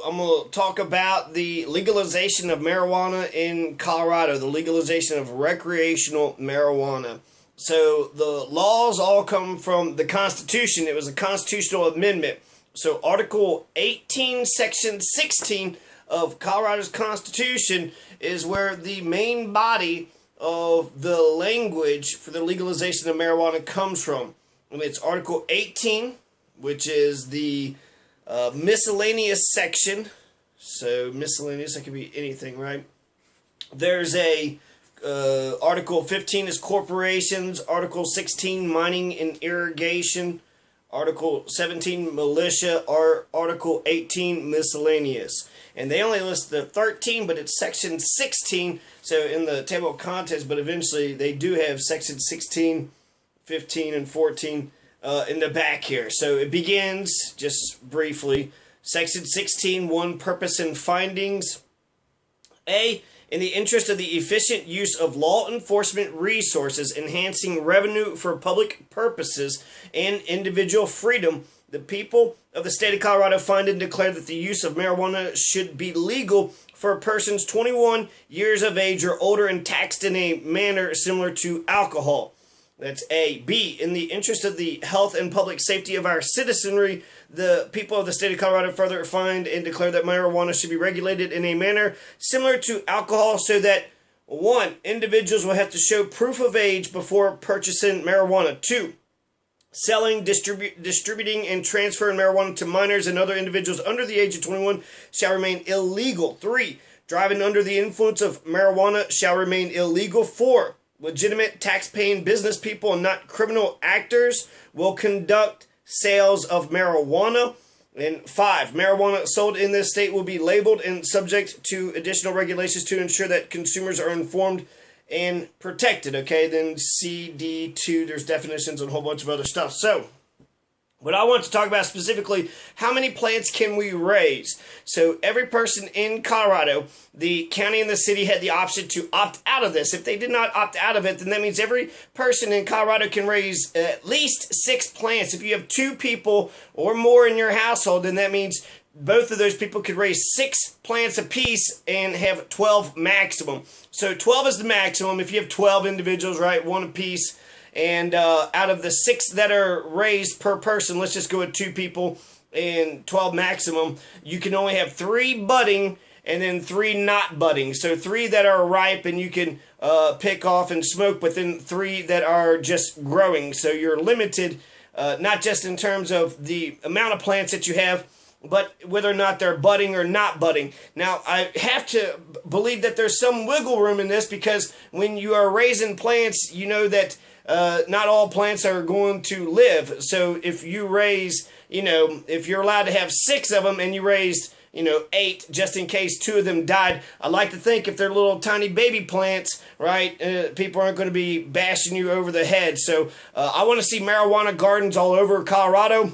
I'm going to talk about the legalization of marijuana in Colorado, the legalization of recreational marijuana. So the laws all come from the Constitution. It was a constitutional amendment. So Article 18, Section 16 of Colorado's Constitution is where the main body of the language for the legalization of marijuana comes from. And it's Article 18, which is the miscellaneous section. So miscellaneous, that could be anything, right? There's a Article 15 is corporations, Article 16 mining and irrigation, Article 17 militia, or Article 18 miscellaneous. And they only list the 13, but it's Section 16, so in the table of contents, but eventually they do have Section 16, 15, and 14 in the back here. So it begins, just briefly, Section 16, 1, purpose and findings. A, in the interest of the efficient use of law enforcement resources, enhancing revenue for public purposes and individual freedom, the people of the state of Colorado find and declare that the use of marijuana should be legal for persons 21 years of age or older and taxed in a manner similar to alcohol. That's A. B, in the interest of the health and public safety of our citizenry, the people of the state of Colorado further find and declare that marijuana should be regulated in a manner similar to alcohol so that 1, individuals will have to show proof of age before purchasing marijuana. 2, selling, distributing, and transferring marijuana to minors and other individuals under the age of 21 shall remain illegal. 3, driving under the influence of marijuana shall remain illegal. 4, legitimate tax-paying business people and not criminal actors will conduct sales of marijuana. And 5, marijuana sold in this state will be labeled and subject to additional regulations to ensure that consumers are informed and protected. Okay, then C, D, 2, there's definitions and a whole bunch of other stuff. So what I want to talk about specifically, how many plants can we raise? So every person in Colorado, the county and the city had the option to opt out of this. If they did not opt out of it, then that means every person in Colorado can raise at least 6 plants. If you have 2 people or more in your household, then that means both of those people could raise 6 plants apiece and have 12 maximum. So 12 is the maximum. If you have 12 individuals, right, 1 apiece. And out of the 6 that are raised per person, let's just go with 2 people and 12 maximum, you can only have 3 budding and then 3 not budding. So 3 that are ripe and you can pick off and smoke, but then 3 that are just growing. So you're limited, not just in terms of the amount of plants that you have, but whether or not they're budding or not budding. Now, I have to believe that there's some wiggle room in this, because when you are raising plants, you know that not all plants are going to live. So if you raise, if you're allowed to have 6 of them and you raised, 8 just in case 2 of them died, I like to think if they're little tiny baby plants, right, people aren't going to be bashing you over the head. So I want to see marijuana gardens all over Colorado.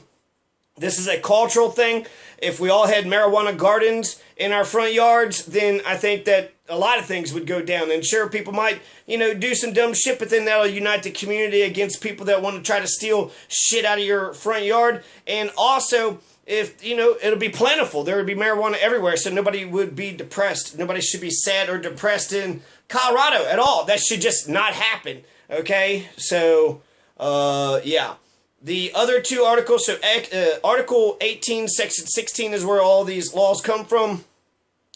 This is a cultural thing. If we all had marijuana gardens in our front yards, then I think that a lot of things would go down. And sure, people might, do some dumb shit, but then that'll unite the community against people that want to try to steal shit out of your front yard. And also, if, it'll be plentiful. There would be marijuana everywhere, so nobody would be depressed. Nobody should be sad or depressed in Colorado at all. That should just not happen, okay? So, yeah. The other 2 articles, so Article 18, Section 16 is where all these laws come from.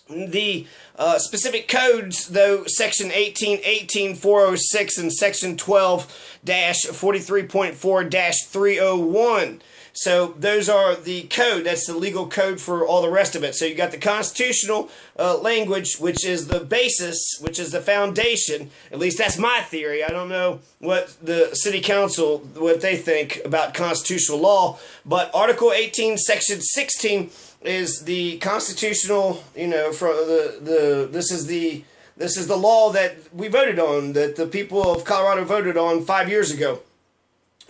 The specific codes, though, Section 18, 406, and Section 12-43.4-301. So those are the code. That's the legal code for all the rest of it. So you got the constitutional language, which is the basis, which is the foundation. At least that's my theory. I don't know what the city council, what they think about constitutional law. But Article 18, Section 16 is the constitutional, this is the law that we voted on, that the people of Colorado voted on 5 years ago.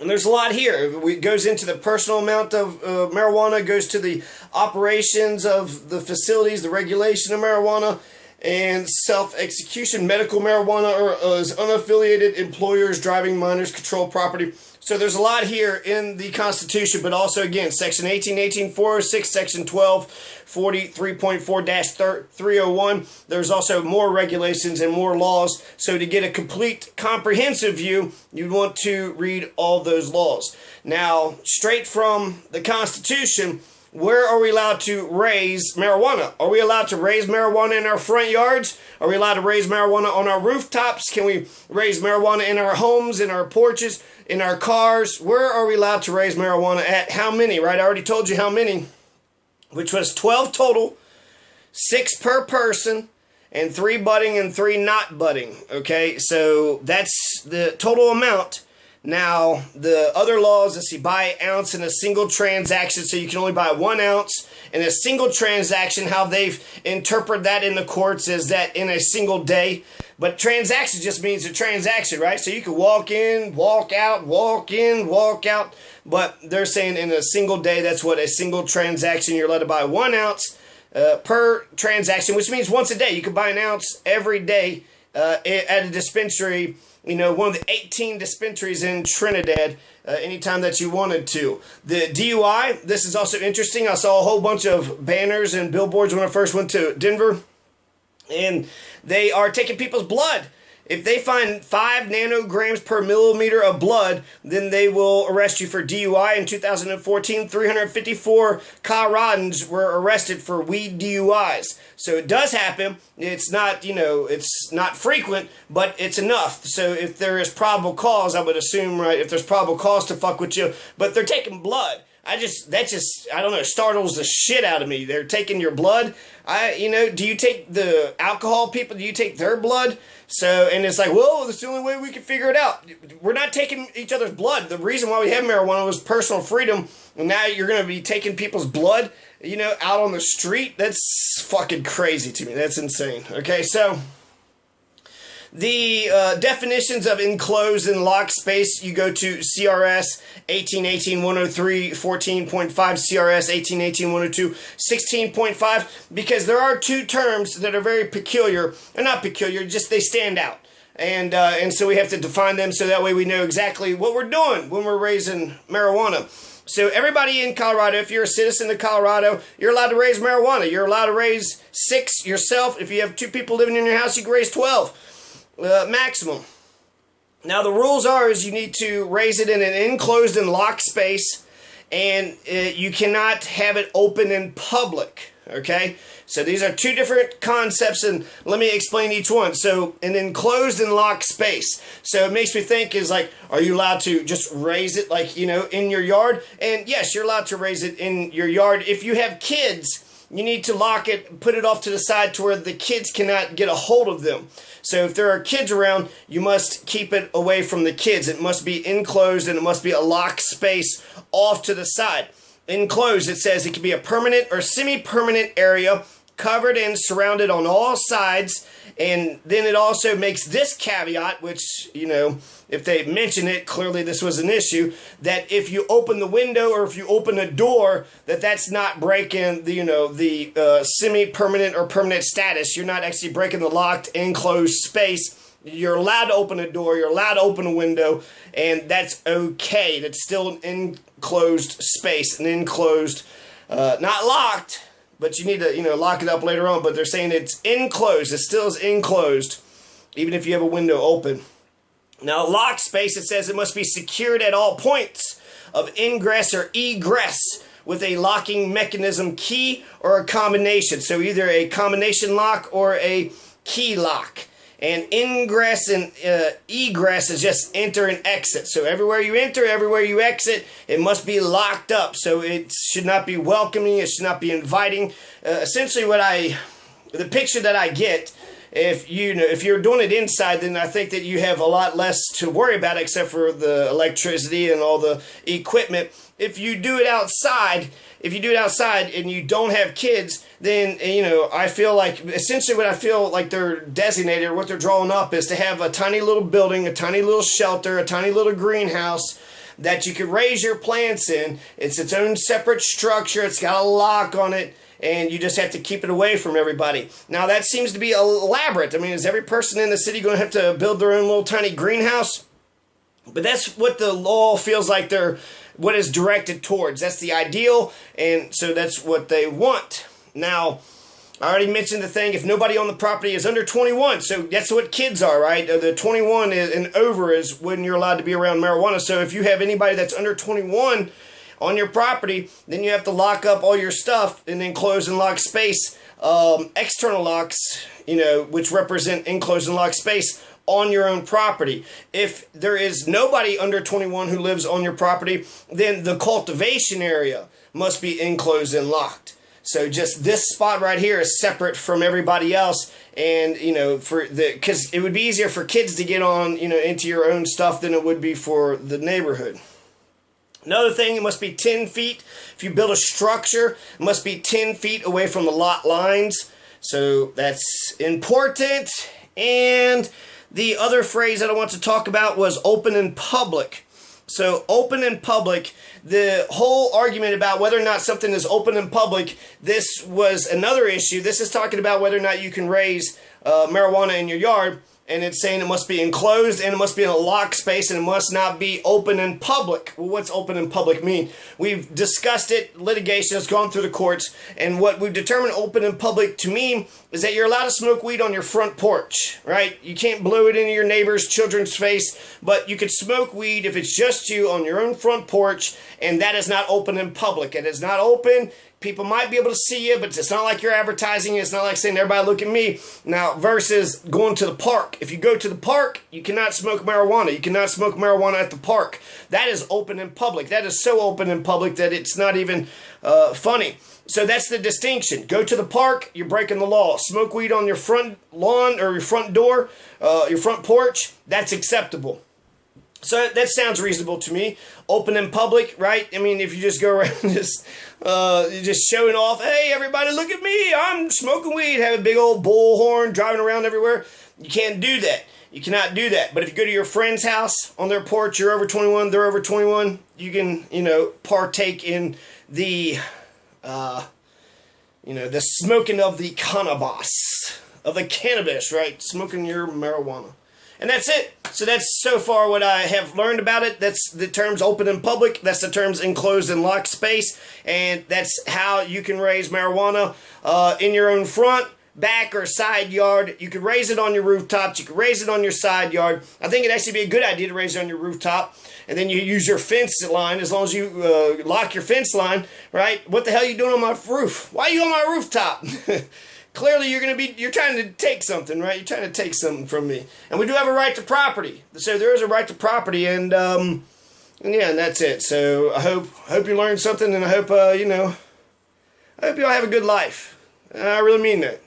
And there's a lot here. It goes into the personal amount of marijuana, goes to the operations of the facilities, the regulation of marijuana, and self-execution. Medical marijuana is unaffiliated employers driving minors control property. So there's a lot here in the Constitution, but also, again, Section 18, 406, Section 12, 43.4-301. There's also more regulations and more laws. So to get a complete, comprehensive view, you'd want to read all those laws. Now, straight from the Constitution, where are we allowed to raise marijuana? Are we allowed to raise marijuana in our front yards? Are we allowed to raise marijuana on our rooftops? Can we raise marijuana in our homes, in our porches, in our cars? Where are we allowed to raise marijuana at? How many, right? I already told you how many, which was 12 total, 6 per person, and 3 budding and 3 not budding. Okay, so that's the total amount. Now, the other laws, let's see, buy an ounce in a single transaction, so you can only buy 1 ounce in a single transaction. How they've interpreted that in the courts is that in a single day. But transaction just means a transaction, right? So you can walk in, walk out, walk in, walk out. But they're saying in a single day, that's what a single transaction, you're allowed to buy 1 ounce per transaction, which means once a day. You can buy an ounce every day at a dispensary. You know, one of the 18 dispensaries in Trinidad, anytime that you wanted to. The DUI, this is also interesting. I saw a whole bunch of banners and billboards when I first went to Denver, and they are taking people's blood. If they find 5 nanograms per millimeter of blood, then they will arrest you for DUI. In 2014, 354 Coloradans were arrested for weed DUIs. So it does happen. It's not, you know, it's not frequent, but it's enough. So if there is probable cause, I would assume, right, if there's probable cause to fuck with you, but they're taking blood. I don't know, startles the shit out of me. They're taking your blood. Do you take the alcohol people? Do you take their blood? So, and it's like, whoa, that's the only way we can figure it out. We're not taking each other's blood. The reason why we have marijuana was personal freedom. And now you're going to be taking people's blood, you know, out on the street. That's fucking crazy to me. That's insane. Okay, so the definitions of enclosed and locked space, you go to CRS 1818-103, 14.5, CRS 1818-102, 16.5, because there are 2 terms that are very peculiar. They're not peculiar, just they stand out. And so we have to define them so that way we know exactly what we're doing when we're raising marijuana. So everybody in Colorado, if you're a citizen of Colorado, you're allowed to raise marijuana. You're allowed to raise 6 yourself. If you have 2 people living in your house, you can raise 12. Maximum. Now the rules is you need to raise it in an enclosed and locked space, and you cannot have it open in public. Okay, so these are 2 different concepts, and let me explain each one. So an enclosed and locked space, so it makes me think is like, are you allowed to just raise it, like, you know, in your yard? And yes, you're allowed to raise it in your yard. If you have kids, you need to lock it, put it off to the side to where the kids cannot get a hold of them. So if there are kids around, you must keep it away from the kids. It must be enclosed, and it must be a locked space off to the side. Enclosed, it says it can be a permanent or semi-permanent area covered and surrounded on all sides. And then it also makes this caveat, which, you know, if they mention it, clearly this was an issue, that if you open the window or if you open a door, that's not breaking the, you know, the semi-permanent or permanent status. You're not actually breaking the locked, enclosed space. You're allowed to open a door, you're allowed to open a window, and that's okay. That's still an enclosed space, an enclosed, not locked, but you need to, you know, lock it up later on. But they're saying it's enclosed. It still is enclosed, even if you have a window open. Now, locked space, it says it must be secured at all points of ingress or egress with a locking mechanism, key, or a combination. So either a combination lock or a key lock. And ingress and egress is just enter and exit. So everywhere you enter, everywhere you exit, it must be locked up. So it should not be welcoming. It should not be inviting. Essentially, the picture that I get, if you're doing it inside, then I think that you have a lot less to worry about, except for the electricity and all the equipment. If you do it outside, and you don't have kids, then, you know, I feel like, essentially what I feel like they're designated, or what they're drawing up, is to have a tiny little building, a tiny little shelter, a tiny little greenhouse that you can raise your plants in. It's its own separate structure. It's got a lock on it. and you just have to keep it away from everybody. Now that seems to be elaborate. I mean, is every person in the city going to have to build their own little tiny greenhouse? But that's what the law feels like what is directed towards. That's the ideal, and so that's what they want. Now, I already mentioned the thing, if nobody on the property is under 21, so that's what kids are, right? The 21 and over is when you're allowed to be around marijuana. So if you have anybody that's under 21 on your property, then you have to lock up all your stuff in enclosed and locked space. External locks, which represent enclosed and locked space on your own property. If there is nobody under 21 who lives on your property, then the cultivation area must be enclosed and locked. So just this spot right here is separate from everybody else, and because it would be easier for kids to get on into your own stuff than it would be for the neighborhood. Another thing, it must be 10 feet. If you build a structure, it must be 10 feet away from the lot lines. So that's important. And the other phrase that I want to talk about was open in public. So open in public, the whole argument about whether or not something is open in public, this was another issue. This is talking about whether or not you can raise marijuana in your yard. And it's saying it must be enclosed and it must be in a locked space and it must not be open in public. Well, what's open in public mean? We've discussed it. Litigation has gone through the courts. And what we've determined open in public to mean is that you're allowed to smoke weed on your front porch, right? You can't blow it into your neighbor's children's face, but you could smoke weed if it's just you on your own front porch, and that is not open in public. It is not open. People might be able to see you, but it's not like you're advertising. It's not like saying, everybody look at me. Now, versus going to the park. If you go to the park, you cannot smoke marijuana. You cannot smoke marijuana at the park. That is open in public. That is so open in public that it's not even funny. So that's the distinction. Go to the park, you're breaking the law. Smoke weed on your front lawn or your front door, your front porch, that's acceptable. So that sounds reasonable to me. Open in public, right? I mean, if you just go around just showing off, hey, everybody, look at me. I'm smoking weed, have a big old bullhorn, driving around everywhere. You can't do that. You cannot do that. But if you go to your friend's house on their porch, you're over 21, they're over 21, you can, partake in the, the smoking of the cannabis, right? Smoking your marijuana. And that's it. So that's so far what I have learned about it. That's the terms open in public. That's the terms enclosed and locked space. And that's how you can raise marijuana in your own front, back, or side yard. You can raise it on your rooftops. You can raise it on your side yard. I think it'd actually be a good idea to raise it on your rooftop. And then you use your fence line as long as you lock your fence line, right? What the hell are you doing on my roof? Why are you on my rooftop? Clearly, you're trying to take something, right? You're trying to take something from me. And we do have a right to property. So there is a right to property, and yeah, and that's it. So I hope you learned something, and I hope, I hope you all have a good life. I really mean that.